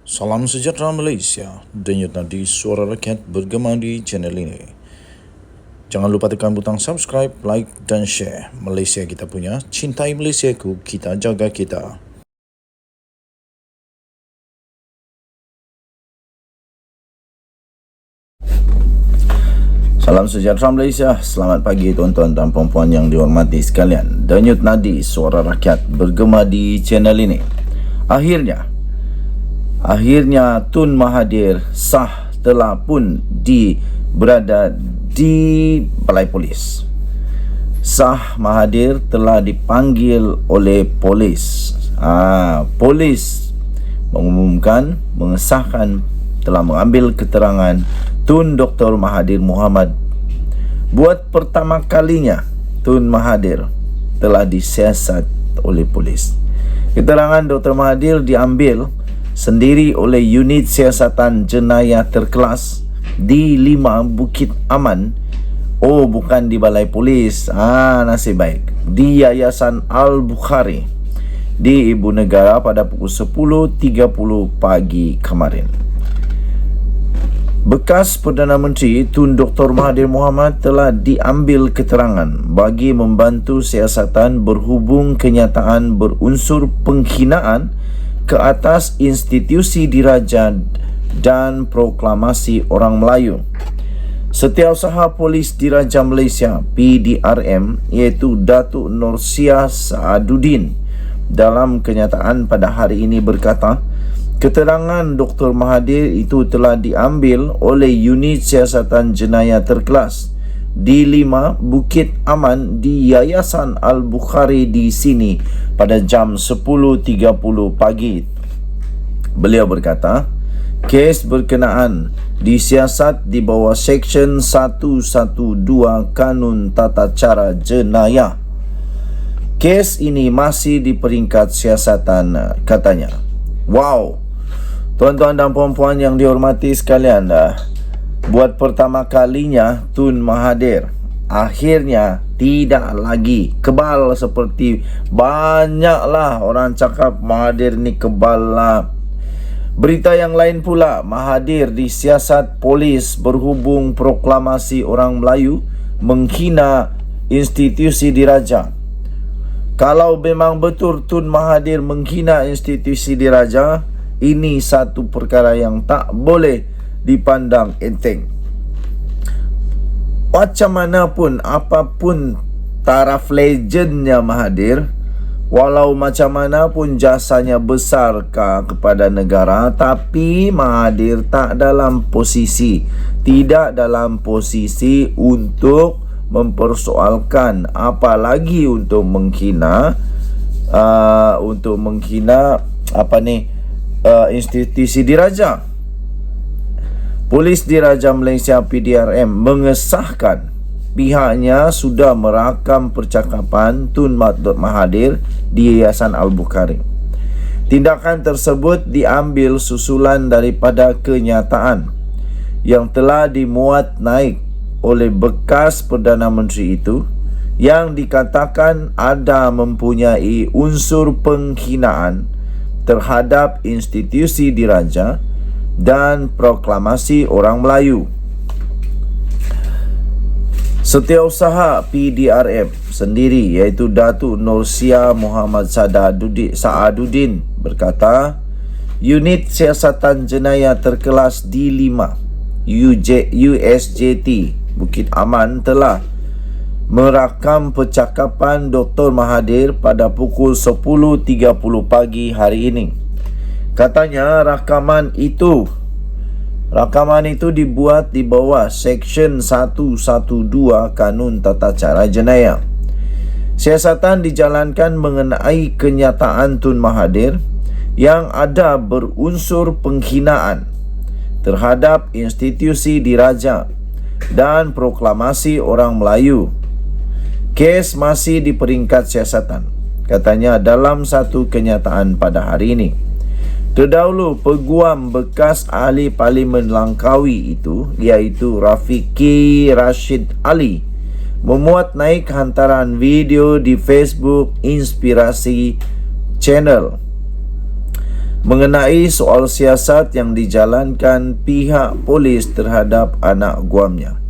Salam sejahtera Malaysia, denyut nadi suara rakyat bergema di channel ini. Jangan lupa tekan butang subscribe, like dan share. Malaysia kita punya, cintai Malaysiaku, kita jaga kita. Salam sejahtera Malaysia, selamat pagi tuan-tuan dan puan-puan yang dihormati sekalian. Denyut nadi suara rakyat bergema di channel ini. Akhirnya Tun Mahathir sah telah pun berada di Balai Polis. Sah Mahathir telah dipanggil oleh polis. Polis mengumumkan, mengesahkan telah mengambil keterangan Tun Dr. Mahathir Mohamad. Buat pertama kalinya Tun Mahathir telah disiasat oleh polis. Keterangan Dr. Mahathir diambil sendiri oleh unit siasatan jenayah terkelas di 5 Bukit Aman. Bukan di Balai Polis. Nasib baik. Di Yayasan Al-Bukhari di Ibu Negara pada pukul 10.30 pagi kemarin. Bekas Perdana Menteri Tun Dr. Mahathir Mohamad telah diambil keterangan bagi membantu siasatan berhubung kenyataan berunsur penghinaan ke atas institusi diraja dan proklamasi orang Melayu. Setiausaha Polis Diraja Malaysia PDRM iaitu Datuk Nursia Saaduddin dalam kenyataan pada hari ini berkata, keterangan Dr. Mahathir itu telah diambil oleh unit siasatan jenayah terkelas di 5 Bukit Aman di Yayasan Al-Bukhari di sini pada jam 10.30 pagi. Beliau berkata, kes berkenaan disiasat di bawah Seksyen 112 Kanun Tata Cara Jenayah. Kes ini masih di peringkat siasatan, katanya. Wow! Tuan-tuan dan puan-puan yang dihormati sekalian, buat pertama kalinya Tun Mahathir akhirnya tidak lagi kebal seperti banyaklah orang cakap Mahathir ni kebal lah. Berita yang lain pula, Mahathir disiasat polis berhubung proklamasi orang Melayu menghina institusi diraja. Kalau memang betul Tun Mahathir menghina institusi diraja, ini satu perkara yang tak boleh dipandang enteng. Macam mana pun, apapun taraf legendnya Mahathir, walau macam mana pun jasanya besar kepada negara, tapi Mahathir tidak dalam posisi untuk mempersoalkan, apalagi untuk menghina institusi diraja. Polis Diraja Malaysia PDRM mengesahkan pihaknya sudah merakam percakapan Tun Mahathir di Yayasan Al-Bukhari. Tindakan tersebut diambil susulan daripada kenyataan yang telah dimuat naik oleh bekas Perdana Menteri itu yang dikatakan ada mempunyai unsur penghinaan terhadap institusi diraja dan proklamasi orang Melayu. Setiausaha PDRM sendiri iaitu Datuk Nursia Muhammad Saaduddin berkata, unit siasatan jenayah terkelas di 5 USJT Bukit Aman telah merakam percakapan Dr. Mahathir pada pukul 10.30 pagi hari ini. Katanya rakaman itu dibuat di bawah Seksyen 112 Kanun Tata Cara Jenayah. Siasatan dijalankan mengenai kenyataan Tun Mahathir yang ada berunsur penghinaan terhadap institusi diraja dan proklamasi orang Melayu. Kes masih di peringkat siasatan, katanya dalam satu kenyataan pada hari ini. Terdahulu, peguam bekas ahli Parlimen Langkawi itu, iaitu Rafiqi Rashid Ali, memuat naik hantaran video di Facebook Inspirasi Channel mengenai soal siasat yang dijalankan pihak polis terhadap anak guamnya.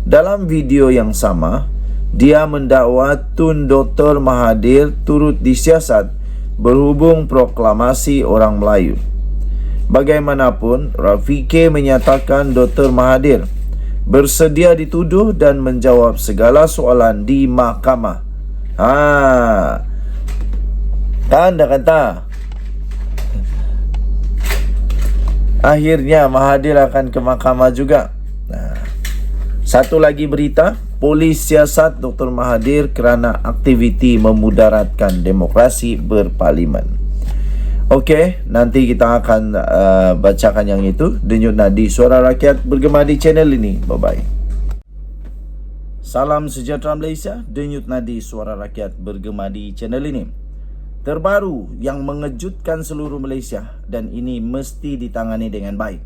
Dalam video yang sama, dia mendakwa Tun Dr. Mahathir turut disiasat berhubung proklamasi orang Melayu. Bagaimanapun, Rafiqi menyatakan Dr. Mahathir bersedia dituduh dan menjawab segala soalan di mahkamah. Kan dah kata akhirnya Mahathir akan ke mahkamah juga. Satu lagi berita, polis siasat Dr. Mahathir kerana aktiviti memudaratkan demokrasi berparlimen. Okey, nanti kita akan bacakan yang itu. Denyut nadi Suara Rakyat bergema di channel ini. Bye-bye. Salam sejahtera Malaysia. Denyut nadi Suara Rakyat bergema di channel ini. Terbaru yang mengejutkan seluruh Malaysia dan ini mesti ditangani dengan baik.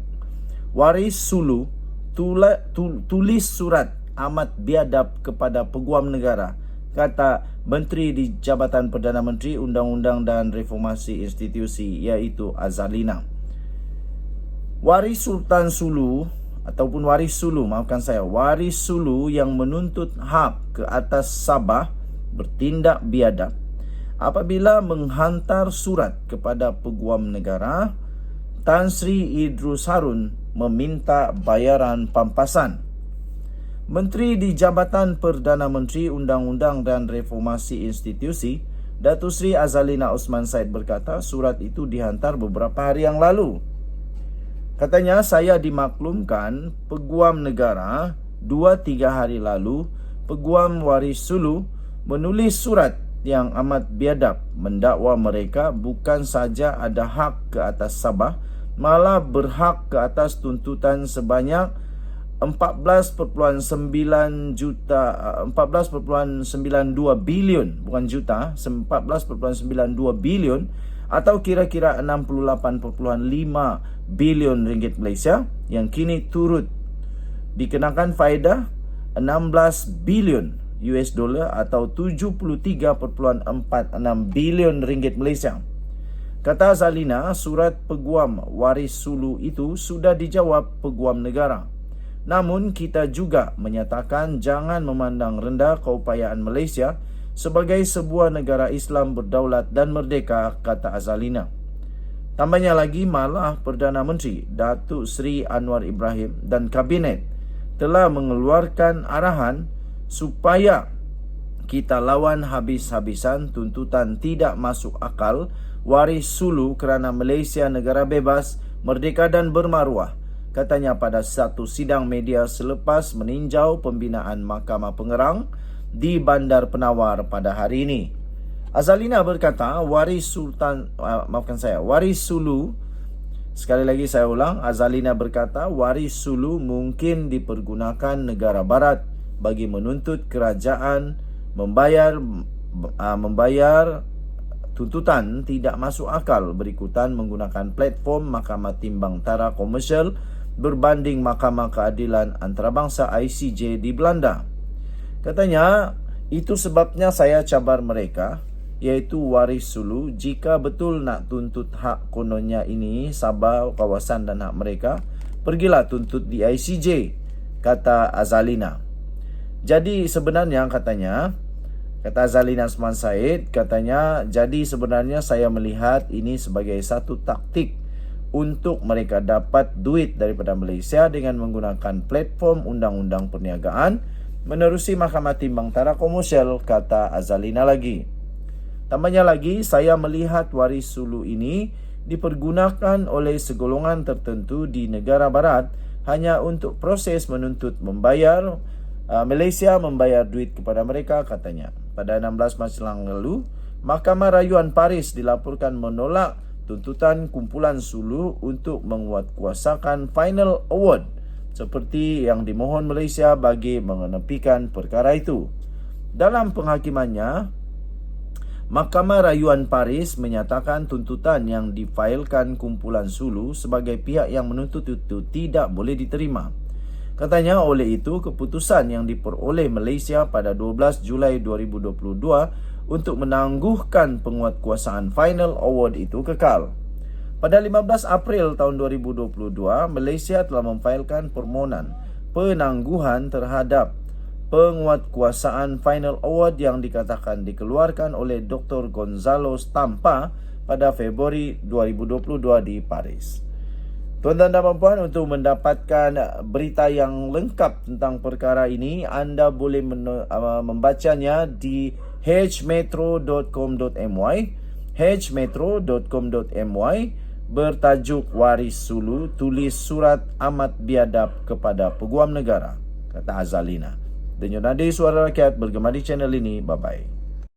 Waris Sulu tulis surat amat biadab kepada Peguam Negara, kata Menteri di Jabatan Perdana Menteri Undang-Undang dan Reformasi Institusi, iaitu Azalina. Waris Sultan Sulu ataupun Waris Sulu yang menuntut hak ke atas Sabah bertindak biadab apabila menghantar surat kepada Peguam Negara Tan Sri Idrus Harun meminta bayaran pampasan. Menteri di Jabatan Perdana Menteri Undang-Undang dan Reformasi Institusi, Datuk Seri Azalina Osman Said berkata surat itu dihantar beberapa hari yang lalu. Katanya, saya dimaklumkan Peguam Negara 2-3 hari lalu, Peguam Waris Sulu menulis surat yang amat biadab mendakwa mereka bukan saja ada hak ke atas Sabah, malah berhak ke atas tuntutan sebanyak 14.92 bilion, bukan juta, 14.92 bilion atau kira-kira 68.5 bilion ringgit Malaysia yang kini turut dikenakan faedah 16 bilion US dollar atau 73.46 bilion ringgit Malaysia. Kata Azalina, surat Peguam Waris Sulu itu sudah dijawab Peguam Negara. Namun kita juga menyatakan jangan memandang rendah keupayaan Malaysia sebagai sebuah negara Islam berdaulat dan merdeka, kata Azalina. Tambahnya lagi, malah Perdana Menteri Datuk Seri Anwar Ibrahim dan Kabinet telah mengeluarkan arahan supaya kita lawan habis-habisan tuntutan tidak masuk akal Waris Sulu kerana Malaysia negara bebas, merdeka dan bermaruah, katanya pada satu sidang media selepas meninjau pembinaan Mahkamah Pengerang di Bandar Penawar pada hari ini. Azalina berkata Waris Sulu, sekali lagi saya ulang, Azalina berkata Waris Sulu mungkin dipergunakan negara barat bagi menuntut kerajaan membayar tuntutan tidak masuk akal berikutan menggunakan platform Mahkamah Timbang Tara Komersial berbanding Mahkamah Keadilan Antarabangsa ICJ di Belanda. Katanya, itu sebabnya saya cabar mereka, iaitu Waris Sulu, jika betul nak tuntut hak kononnya ini, Sabah, kawasan dan hak mereka, pergilah tuntut di ICJ, kata Azalina. Jadi sebenarnya kata Azalina Osman Said, katanya, jadi sebenarnya saya melihat ini sebagai satu taktik untuk mereka dapat duit daripada Malaysia dengan menggunakan platform Undang-Undang Perniagaan menerusi Mahkamah Timbang Tara Komersial, kata Azalina lagi. Tambahnya lagi, saya melihat Waris Sulu ini dipergunakan oleh segolongan tertentu di negara barat hanya untuk proses menuntut Malaysia membayar duit kepada mereka, katanya. Pada 16 Mac lalu, Mahkamah Rayuan Paris dilaporkan menolak tuntutan kumpulan Sulu untuk menguatkuasakan final award seperti yang dimohon Malaysia bagi mengenepikan perkara itu. Dalam penghakimannya, Mahkamah Rayuan Paris menyatakan tuntutan yang difailkan kumpulan Sulu sebagai pihak yang menuntut itu tidak boleh diterima. Katanya, oleh itu keputusan yang diperoleh Malaysia pada 12 Julai 2022 untuk menangguhkan penguatkuasaan final award itu kekal. Pada 15 April tahun 2022, Malaysia telah memfailkan permohonan penangguhan terhadap penguatkuasaan Final Award yang dikatakan dikeluarkan oleh Dr. Gonzalo Stampa pada Februari 2022 di Paris. Tuan-tuan dan puan-puan, untuk mendapatkan berita yang lengkap tentang perkara ini, anda boleh membacanya di hmetro.com.my, hmetro.com.my, bertajuk Waris Sulu, tulis surat amat biadab kepada Peguam Negara, kata Azalina. Denyut nadi suara rakyat bergema di channel ini. Bye-bye.